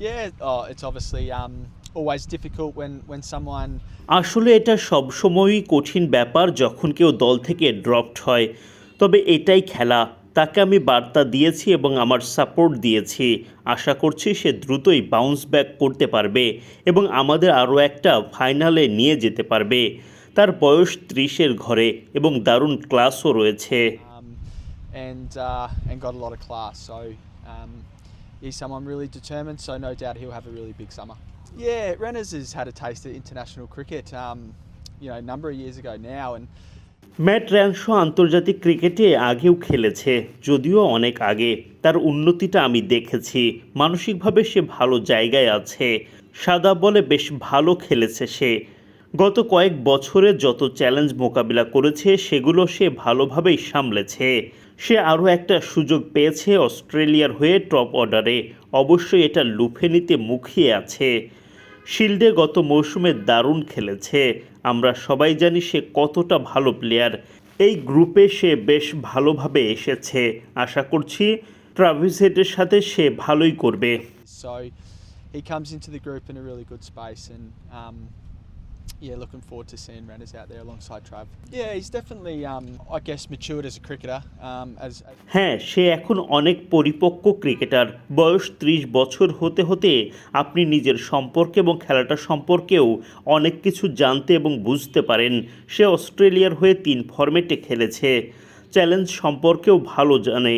Yeah, oh, it's obviously always difficult when someone. আসলে এটা সবসময়ই কঠিন ব্যাপার যখন কেউ দল থেকে ড্রপড হয়। তবে এটাই খেলা। তাকে আমি বার্তা দিয়েছি এবং আমার সাপোর্ট দিয়েছি। আশা করছি সে দ্রুতই বাউন্স ব্যাক করতে পারবে এবং আমাদের আরও একটা ফাইনালে নিয়ে যেতে পারবে। তার বয়স ৩০-এর ঘরে এবং দারুণ ক্লাসও রয়েছে। And got a lot of class. So um, he's someone really determined. So no doubt he'll have a really big summer. Yeah, Reyners has had a taste of international cricket. A number of years ago now, and Matt Renshaw আন্তর্জাতিক ক্রিকেটে আগেও খেলেছে, যদিও অনেক আগে। তার উন্নতিটা আমি দেখেছি। মানসিকভাবে সে ভালো জায়গায় আছে। সাদা বলে বেশ ভালো খেলেছে সে। গত কয়েক বছরে যত চ্যালেঞ্জ মোকাবিলা করেছে সেগুলো সে ভালোভাবেই সামলেছে। সে আরও একটা সুযোগ পেয়েছে অস্ট্রেলিয়ার হয়ে টপ অর্ডারে। অবশ্যই এটা লুফে নিতে মুখিয়ে আছে। শিল্ডে গত মৌসুমে দারুণ খেলেছে। আমরা সবাই জানি সে কতটা ভালো প্লেয়ার। এই গ্রুপে সে বেশ ভালোভাবে এসেছে। আশা করছি ট্রাভিস হেডের সাথে সে ভালোই করবে। so he comes into the group in a really good space, and yeah, looking forward to seeing Reyners out there alongside Trav. Yeah, he's definitely, I guess, matured as a cricketer. হ্যাঁ, সে এখন অনেক পরিপক্ক cricketer. বয়স ৩০ বছর হতে হতে আপনি নিজের সম্পর্কে এবং খেলাটা সম্পর্কেও অনেক কিছু জানতে এবং বুঝতে পারেন। সে অস্ট্রেলিয়ার হয়ে ৩ ফরম্যাটে খেলেছে। চ্যালেঞ্জ সম্পর্কেও ভালো জানে।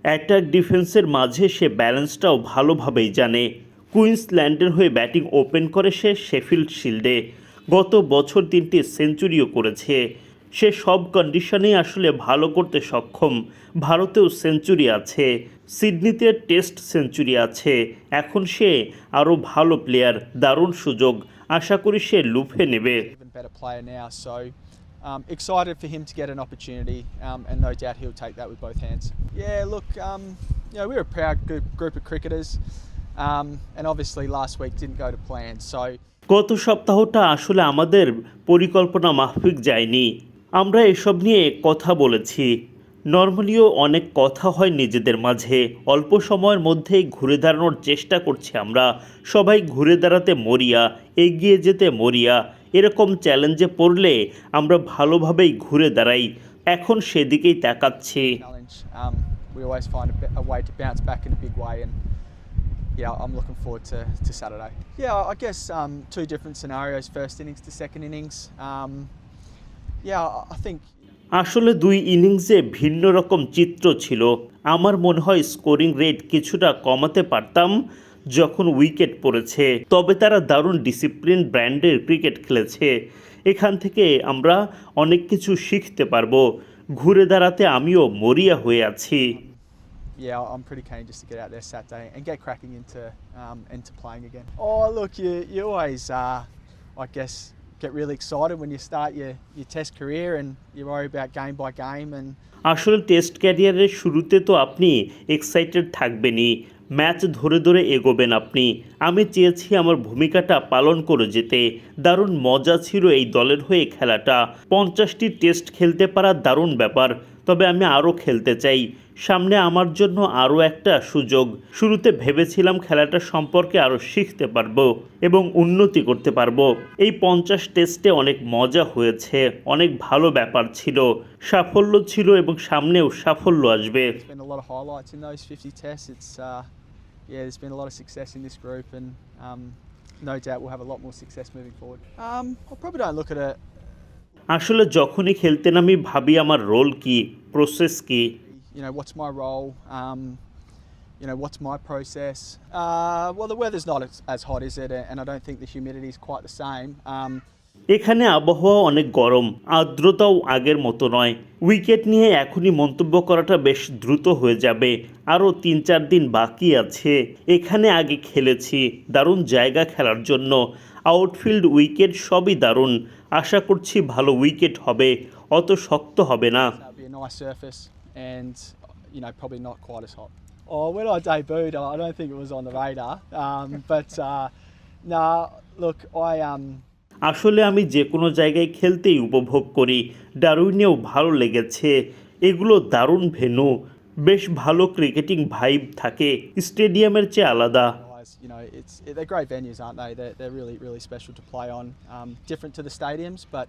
অ্যাটাক ডিফেন্সের মাঝে সে ব্যালেন্সটাও ভালোভাবেই জানে। কুইন্সল্যান্ডের হয়ে ব্যাটিং ওপেন করে সে শেফিল্ড শিল্ডে। গত বছর ৩টি সেঞ্চুরিও করেছে। সে সব কন্ডিশনেই আসলে ভালো করতে সক্ষম। ভারতেও সেঞ্চুরি আছে, সিডনিতে টেস্ট সেঞ্চুরি আছে। এখন সে আরও ভালো প্লেয়ার, দারুণ সুযোগ। আশা করি সে লুফে নেবে। Even better player now, so excited for him to get an opportunity, and no doubt he'll take that with both hands. Yeah, look, we're a proud group of cricketers, and obviously last week didn't go to plan, so. গত সপ্তাহটা আসলে আমাদের পরিকল্পনা মাফিক যায়নি। আমরা এসব নিয়ে কথা বলেছি। নর্মালিও অনেক কথা হয় নিজেদের মাঝে। অল্প সময়ের মধ্যেই ঘুরে দাঁড়ানোর চেষ্টা করছি আমরা। সবাই ঘুরে দাঁড়াতে মরিয়া, এগিয়ে যেতে মরিয়া। এরকম চ্যালেঞ্জে পড়লে আমরা ভালোভাবেই ঘুরে দাঁড়াই। এখন সেদিকেই তাকাচ্ছি। Challenge. We always find a way to bounce back in a big way, and yeah, I'm looking forward to Saturday. Yeah, I guess two different scenarios: first innings to second innings. Yeah, I think. আসলে ২ ইনিংসে ভিন্ন রকম চিত্র ছিল। আমার মনে হয় scoring rate কিছুটা কমাতে পারতাম যখন উইকেট পড়েছে। তবে তারা দারুণ ডিসিপ্লিন ব্র্যান্ডের ক্রিকেট খেলেছে। এখান থেকে আমরা অনেক কিছু শিখতে পারবো। ঘুরে দাঁড়াতে আমিও মরিয়া হয়ে আছি। Yeah, I'm pretty keen just to get out there Saturday and get cracking into playing again. Oh, look, you always, I guess, get really excited when you start your Test career, and you worry about game by game. And আসলে test ক্যারিয়ারের শুরুতে তো আপনি excited থাকবেনই। Match ধরে ধরে এগোবেন আপনি। আমি চেয়েছি আমার ভূমিকাটা পালন করে যেতে। দারুণ মজা ছিল এই দলের হয়ে খেলাটা। 50টি টেস্ট খেলতে পারা দারুণ ব্যাপার। তবে আমি আরও খেলতে চাই। সামনে আমার জন্য আরও একটা সুযোগ। শুরুতে ভেবেছিলাম খেলাটা সম্পর্কে আরও শিখতে পারবো এবং উন্নতি করতে পারবো। এই 50 টেস্টে অনেক মজা হয়েছে, অনেক ভালো ব্যাপার ছিল, সাফল্য ছিল এবং সামনেও সাফল্য আসবে। there's been a lot of highlights in those 50 tests. There's been a lot of success in this group, and no doubt we'll have a lot more success moving forward. I probably don't look at it. আসলে যখনই খেলতে নামি ভাবি আমার role কি, process কি। What's my role? What's my process? Well, the weather's not as hot, is it? And I don't think the humidity is quite the same. এখানে আবহাওয়া অনেক গরম, আর্দ্রতাও আগের মতো নয়। উইকেট নিয়ে এখনই মন্তব্য করাটা বেশ দ্রুত হয়ে যাবে। আরও ৩-৪ দিন বাকি আছে। এখানে আগে খেলেছি, দারুণ জায়গা খেলার জন্য। আউটফিল্ড, উইকেট সবই দারুণ। আশা করছি ভালো উইকেট হবে, অত শক্ত হবে না। That'll be a nice surface, and probably not quite as hot. Oh, when I debuted, I don't think it was on the radar. But nah, look, আসলে আমি যে কোনো জায়গায় খেলতেই উপভোগ করি। ডারউইনেও ভালো লেগেছে। এগুলো দারুণ ভেন্যু, বেশ ভালো ক্রিকেটিং ভাইব থাকে, স্টেডিয়ামের চেয়ে আলাদা। they're great venues, aren't they? They're really, really special to play on. Different to the stadiums, but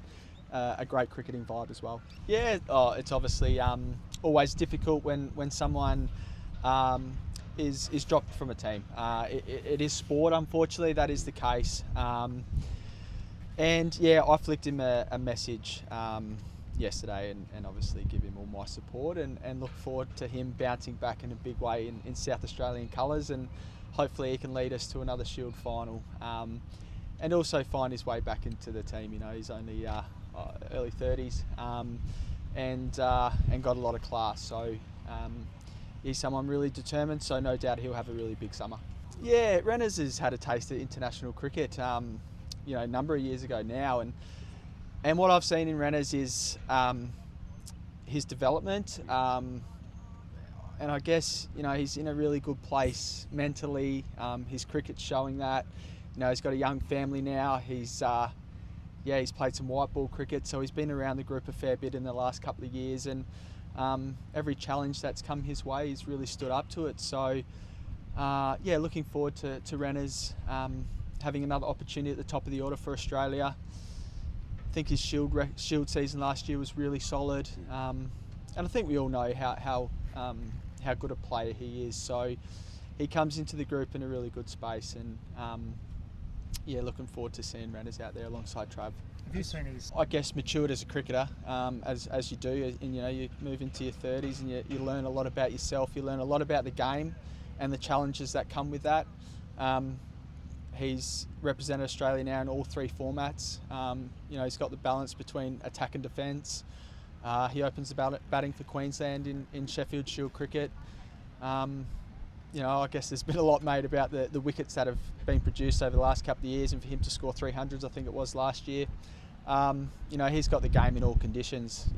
a great cricketing vibe as well. Yeah, it's obviously always difficult when someone is dropped from a team. It is sport, unfortunately, that is the case. And yeah, I flicked him a message yesterday and obviously give him all my support and look forward to him bouncing back in a big way in South Australian colours, and hopefully he can lead us to another Shield final and also find his way back into the team. You know, he's only early 30s and got a lot of class, so he's someone really determined, so no doubt he'll have a really big summer. Yeah, Reyners has had a taste of international cricket a number of years ago now, and what I've seen in Reyners is his development, and I guess he's in a really good place mentally. His cricket's showing that. He's got a young family now. He's played some white ball cricket, so he's been around the group a fair bit in the last couple of years, and every challenge that's come his way, he's really stood up to it. So looking forward to Reyners having another opportunity at the top of the order for Australia. I think his Shield season last year was really solid, and I think we all know how good a player he is. So he comes into the group in a really good space, and looking forward to seeing Reyners out there alongside Trav. Have you seen his? I guess matured as a cricketer, as you do, and you move into your 30s and you learn a lot about yourself. You learn a lot about the game and the challenges that come with that. He's represented Australia now in all three formats. He's got the balance between attack and defence. He opens the batting for Queensland in Sheffield Shield cricket. I guess there's been a lot made about the wickets that have been produced over the last couple of years, and for him to score 300s, I think it was last year. He's got the game in all conditions.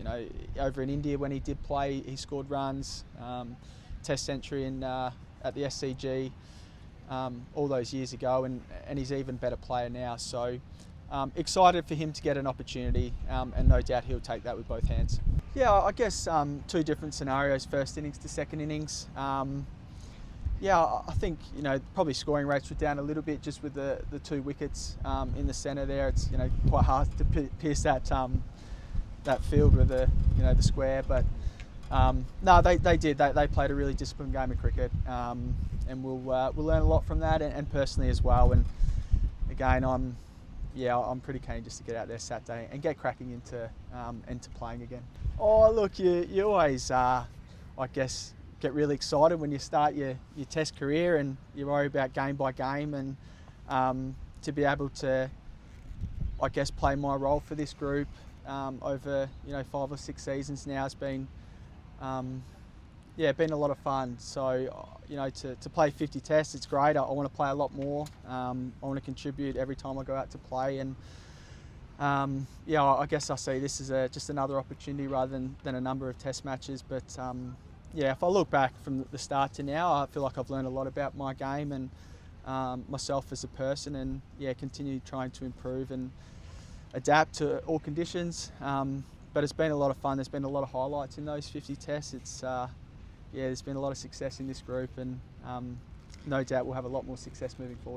Over in India when he did play, he scored runs, Test century at the SCG all those years ago, and he's an even better player now. So excited for him to get an opportunity, and no doubt he'll take that with both hands. Yeah, I guess two different scenarios, first innings to second innings. I think probably scoring rates were down a little bit just with the two wickets in the centre there. It's quite hard to pierce that field with the square, but no, they did. They played a really disciplined game of cricket, and we'll learn a lot from that, and personally as well. And again, I'm pretty keen just to get out there Saturday and get cracking into playing again. Oh, look, you always I guess get really excited when you start your Test career, and you worry about game by game, and to be able to, I guess, play my role for this group over 5 or 6 seasons now has been been a lot of fun. So to play 50 Tests, it's great. I want to play a lot more. I want to contribute every time I go out to play, and I guess I see this as just another opportunity rather than a number of Test matches. But if I look back from the start to now, I feel like I've learned a lot about my game and myself as a person, and continue trying to improve and adapt to all conditions. But it's been a lot of fun. There's been a lot of highlights in those 50 Tests. It's there's been a lot of success in this group, and no doubt we'll have a lot more success moving forward.